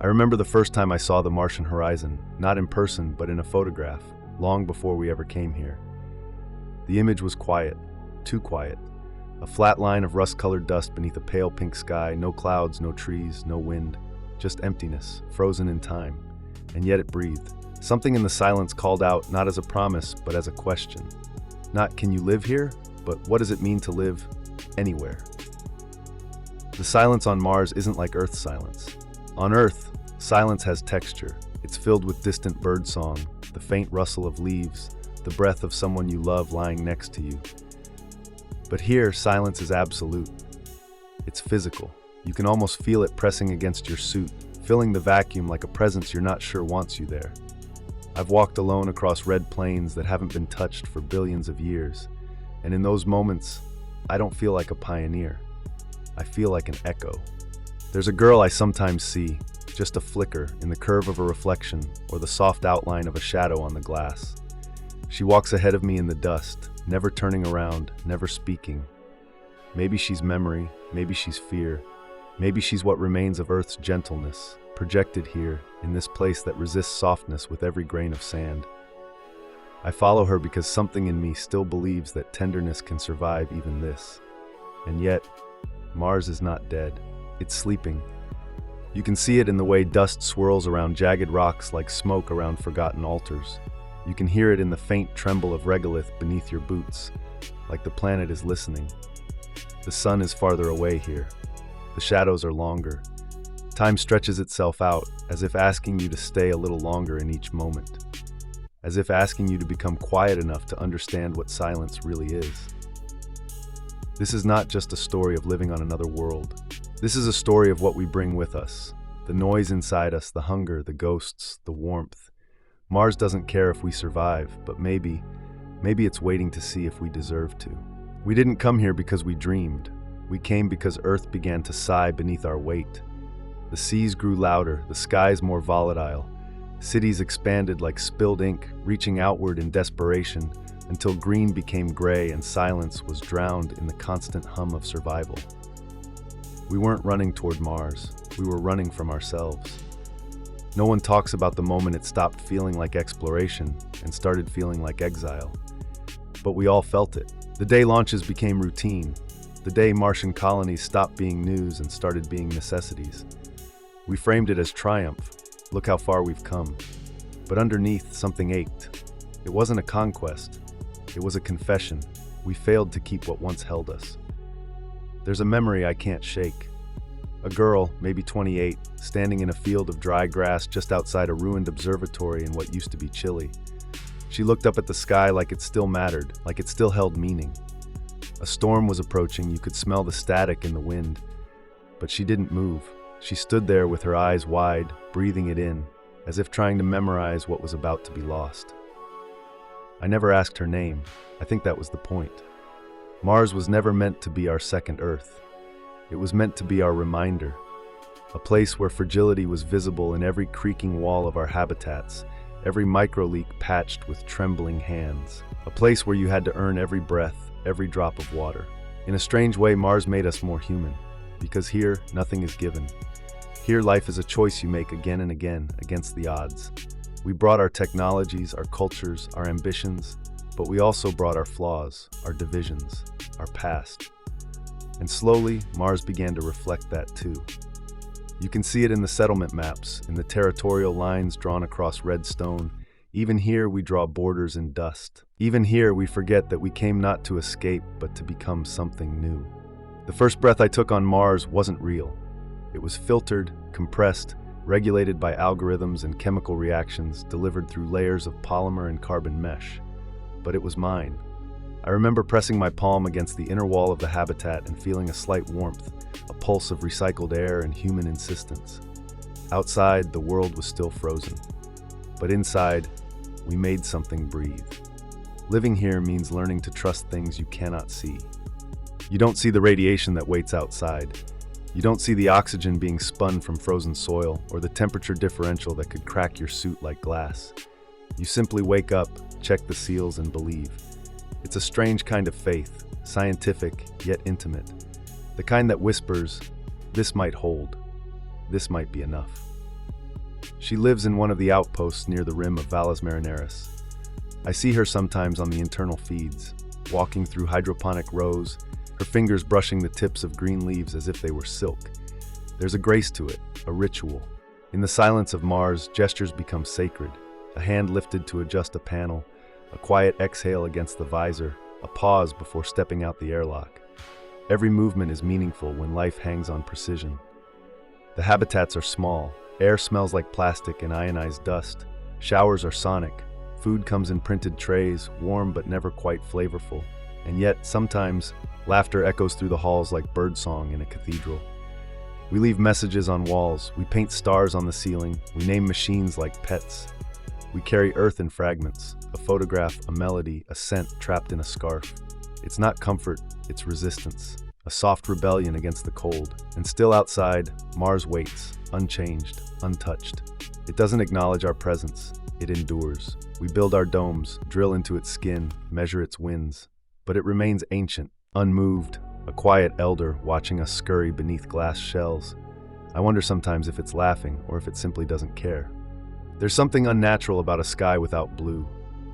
I remember the first time I saw the Martian horizon, not in person, but in a photograph, long before we ever came here. The image was quiet, too quiet. A flat line of rust-colored dust beneath a pale pink sky, no clouds, no trees, no wind, just emptiness, frozen in time. And yet it breathed. Something in the silence called out, not as a promise, but as a question. Not, can you live here? But what does it mean to live anywhere? The silence on Mars isn't like Earth's silence. On Earth, silence has texture. It's filled with distant birdsong, the faint rustle of leaves, the breath of someone you love lying next to you. But here, silence is absolute. It's physical. You can almost feel it pressing against your suit, filling the vacuum like a presence you're not sure wants you there. I've walked alone across red plains that haven't been touched for billions of years, and in those moments, I don't feel like a pioneer. I feel like an echo. There's a girl I sometimes see, just a flicker in the curve of a reflection or the soft outline of a shadow on the glass. She walks ahead of me in the dust, never turning around, never speaking. Maybe she's memory, maybe she's fear, maybe she's what remains of Earth's gentleness, projected here in this place that resists softness with every grain of sand. I follow her because something in me still believes that tenderness can survive even this. And yet, Mars is not dead. It's sleeping. You can see it in the way dust swirls around jagged rocks like smoke around forgotten altars. You can hear it in the faint tremble of regolith beneath your boots, like the planet is listening. The sun is farther away here. The shadows are longer. Time stretches itself out, as if asking you to stay a little longer in each moment. As if asking you to become quiet enough to understand what silence really is. This is not just a story of living on another world. This is a story of what we bring with us. The noise inside us, the hunger, the ghosts, the warmth. Mars doesn't care if we survive, but maybe it's waiting to see if we deserve to. We didn't come here because we dreamed. We came because Earth began to sigh beneath our weight. The seas grew louder, the skies more volatile. Cities expanded like spilled ink, reaching outward in desperation, until green became gray and silence was drowned in the constant hum of survival. We weren't running toward Mars, we were running from ourselves. No one talks about the moment it stopped feeling like exploration and started feeling like exile. But we all felt it. The day launches became routine. The day Martian colonies stopped being news and started being necessities. We framed it as triumph. Look how far we've come. But underneath, something ached. It wasn't a conquest. It was a confession. We failed to keep what once held us. There's a memory I can't shake. A girl, maybe 28, standing in a field of dry grass just outside a ruined observatory in what used to be Chile. She looked up at the sky like it still mattered, like it still held meaning. A storm was approaching, you could smell the static in the wind. But she didn't move. She stood there with her eyes wide, breathing it in, as if trying to memorize what was about to be lost. I never asked her name. I think that was the point. Mars was never meant to be our second Earth. It was meant to be our reminder, a place where fragility was visible in every creaking wall of our habitats, every microleak patched with trembling hands, a place where you had to earn every breath, every drop of water. In a strange way, Mars made us more human, because here, nothing is given. Here, life is a choice you make again and again, against the odds. We brought our technologies, our cultures, our ambitions, but we also brought our flaws, our divisions, our past. And slowly, Mars began to reflect that too. You can see it in the settlement maps, in the territorial lines drawn across red stone. Even here, we draw borders in dust. Even here, we forget that we came not to escape, but to become something new. The first breath I took on Mars wasn't real. It was filtered, compressed, regulated by algorithms and chemical reactions delivered through layers of polymer and carbon mesh. But it was mine. I remember pressing my palm against the inner wall of the habitat and feeling a slight warmth, a pulse of recycled air and human insistence. Outside, the world was still frozen. But inside, we made something breathe. Living here means learning to trust things you cannot see. You don't see the radiation that waits outside. You don't see the oxygen being spun from frozen soil or the temperature differential that could crack your suit like glass. You simply wake up, check the seals, and believe. It's a strange kind of faith, scientific yet intimate. The kind that whispers, this might hold, this might be enough. She lives in one of the outposts near the rim of Valles Marineris. I see her sometimes on the internal feeds, walking through hydroponic rows, her fingers brushing the tips of green leaves as if they were silk. There's a grace to it, a ritual. In the silence of Mars, gestures become sacred. A hand lifted to adjust a panel, a quiet exhale against the visor, a pause before stepping out the airlock. Every movement is meaningful when life hangs on precision. The habitats are small. Air smells like plastic and ionized dust. Showers are sonic. Food comes in printed trays, warm but never quite flavorful. And yet, sometimes, laughter echoes through the halls like birdsong in a cathedral. We leave messages on walls. We paint stars on the ceiling. We name machines like pets. We carry earth in fragments, a photograph, a melody, a scent trapped in a scarf. It's not comfort, it's resistance, a soft rebellion against the cold. And still outside, Mars waits, unchanged, untouched. It doesn't acknowledge our presence, it endures. We build our domes, drill into its skin, measure its winds. But it remains ancient, unmoved, a quiet elder watching us scurry beneath glass shells. I wonder sometimes if it's laughing or if it simply doesn't care. There's something unnatural about a sky without blue.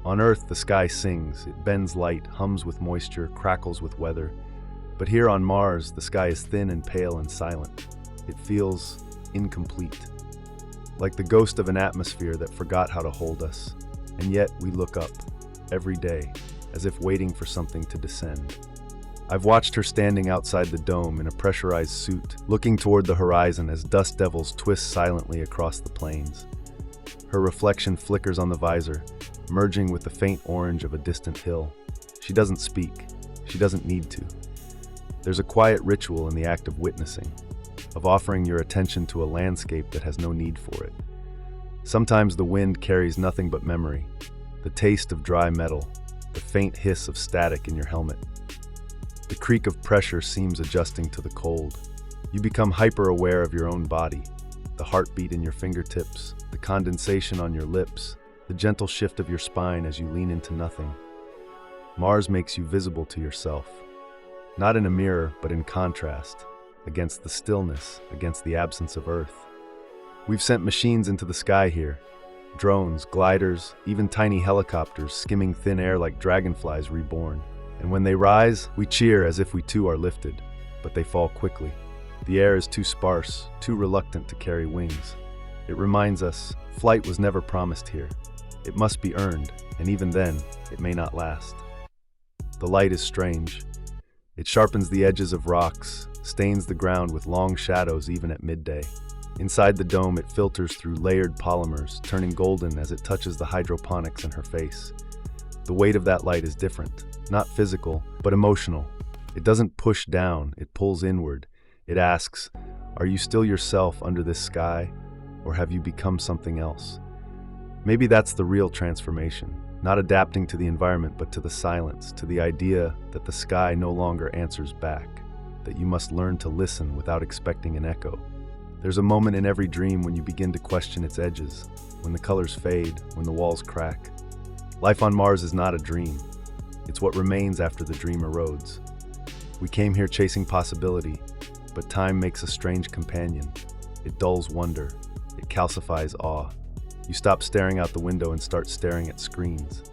On Earth, the sky sings, it bends light, hums with moisture, crackles with weather. But here on Mars, the sky is thin and pale and silent. It feels incomplete, like the ghost of an atmosphere that forgot how to hold us. And yet we look up, every day, as if waiting for something to descend. I've watched her standing outside the dome in a pressurized suit, looking toward the horizon as dust devils twist silently across the plains. Her reflection flickers on the visor, merging with the faint orange of a distant hill. She doesn't speak. She doesn't need to. There's a quiet ritual in the act of witnessing, of offering your attention to a landscape that has no need for it. Sometimes the wind carries nothing but memory, the taste of dry metal, the faint hiss of static in your helmet. The creak of pressure seems adjusting to the cold. You become hyper-aware of your own body, the heartbeat in your fingertips, the condensation on your lips, the gentle shift of your spine as you lean into nothing. Mars makes you visible to yourself, not in a mirror, but in contrast, against the stillness, against the absence of Earth. We've sent machines into the sky here, drones, gliders, even tiny helicopters skimming thin air like dragonflies reborn. And when they rise, we cheer as if we too are lifted, but they fall quickly. The air is too sparse, too reluctant to carry wings. It reminds us, flight was never promised here. It must be earned, and even then, it may not last. The light is strange. It sharpens the edges of rocks, stains the ground with long shadows even at midday. Inside the dome, it filters through layered polymers, turning golden as it touches the hydroponics in her face. The weight of that light is different, not physical, but emotional. It doesn't push down, it pulls inward. It asks, are you still yourself under this sky, or have you become something else? Maybe that's the real transformation, not adapting to the environment but to the silence, to the idea that the sky no longer answers back, that you must learn to listen without expecting an echo. There's a moment in every dream when you begin to question its edges, when the colors fade, when the walls crack. Life on Mars is not a dream. It's what remains after the dream erodes. We came here chasing possibility, but time makes a strange companion. It dulls wonder. It calcifies awe. You stop staring out the window and start staring at screens.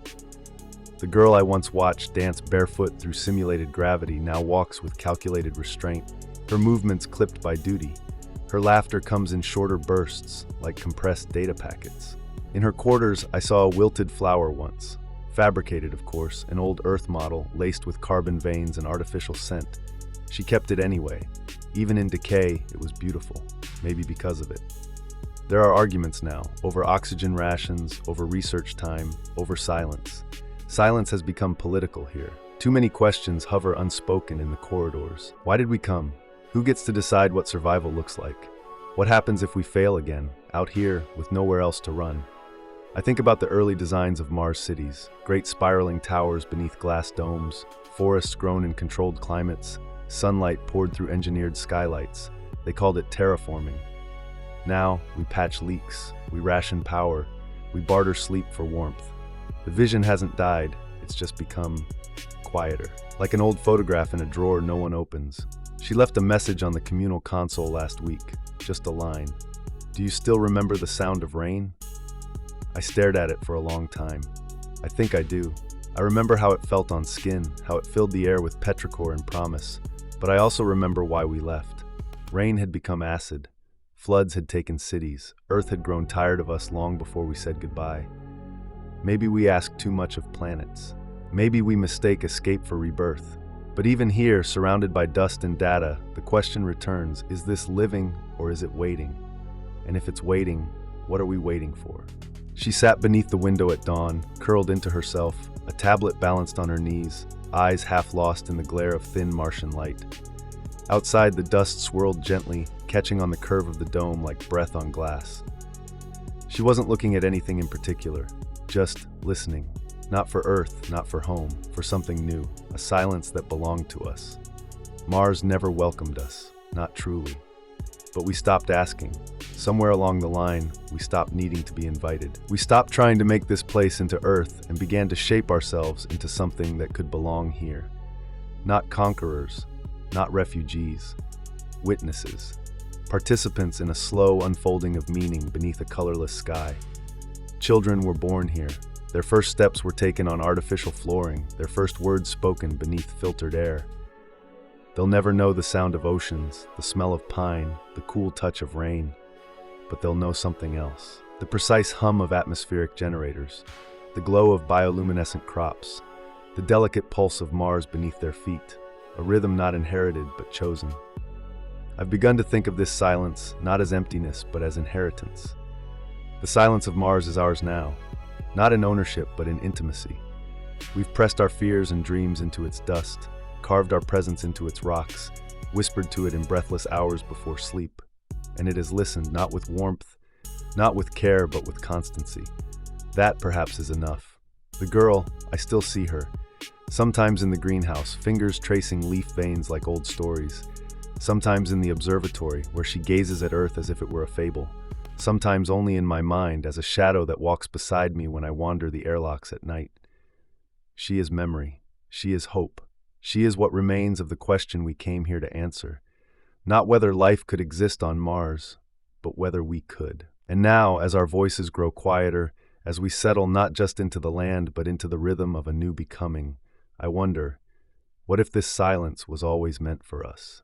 The girl I once watched dance barefoot through simulated gravity now walks with calculated restraint, her movements clipped by duty. Her laughter comes in shorter bursts, like compressed data packets. In her quarters, I saw a wilted flower once. Fabricated, of course, an old Earth model laced with carbon veins and artificial scent. She kept it anyway. Even in decay, it was beautiful, maybe because of it. There are arguments now, over oxygen rations, over research time, over silence. Silence has become political here. Too many questions hover unspoken in the corridors. Why did we come? Who gets to decide what survival looks like? What happens if we fail again, out here with nowhere else to run? I think about the early designs of Mars cities, great spiraling towers beneath glass domes, forests grown in controlled climates, sunlight poured through engineered skylights. They called it terraforming. Now, we patch leaks, we ration power, we barter sleep for warmth. The vision hasn't died, it's just become quieter. Like an old photograph in a drawer no one opens. She left a message on the communal console last week, just a line. Do you still remember the sound of rain? I stared at it for a long time. I think I do. I remember how it felt on skin, how it filled the air with petrichor and promise. But I also remember why we left. Rain had become acid. Floods had taken cities. Earth had grown tired of us long before we said goodbye. Maybe we ask too much of planets. Maybe we mistake escape for rebirth. But even here, surrounded by dust and data, the question returns, is this living or is it waiting? And if it's waiting, what are we waiting for? She sat beneath the window at dawn, curled into herself, a tablet balanced on her knees, eyes half lost in the glare of thin Martian light. Outside, the dust swirled gently, catching on the curve of the dome like breath on glass. She wasn't looking at anything in particular, just listening. Not for Earth, not for home, for something new, a silence that belonged to us. Mars never welcomed us, not truly. But we stopped asking. Somewhere along the line, we stopped needing to be invited. We stopped trying to make this place into Earth and began to shape ourselves into something that could belong here. Not conquerors, not refugees, witnesses, participants in a slow unfolding of meaning beneath a colorless sky. Children were born here. Their first steps were taken on artificial flooring, their first words spoken beneath filtered air. They'll never know the sound of oceans, the smell of pine, the cool touch of rain, but they'll know something else. The precise hum of atmospheric generators, the glow of bioluminescent crops, the delicate pulse of Mars beneath their feet, a rhythm not inherited but chosen. I've begun to think of this silence not as emptiness but as inheritance. The silence of Mars is ours now. Not in ownership, but in intimacy. We've pressed our fears and dreams into its dust, carved our presence into its rocks, whispered to it in breathless hours before sleep. And it has listened, not with warmth, not with care, but with constancy. That, perhaps, is enough. The girl, I still see her. Sometimes in the greenhouse, fingers tracing leaf veins like old stories. Sometimes in the observatory, where she gazes at Earth as if it were a fable. Sometimes only in my mind, as a shadow that walks beside me when I wander the airlocks at night. She is memory. She is hope. She is what remains of the question we came here to answer. Not whether life could exist on Mars, but whether we could. And now, as our voices grow quieter, as we settle not just into the land, but into the rhythm of a new becoming, I wonder, what if this silence was always meant for us?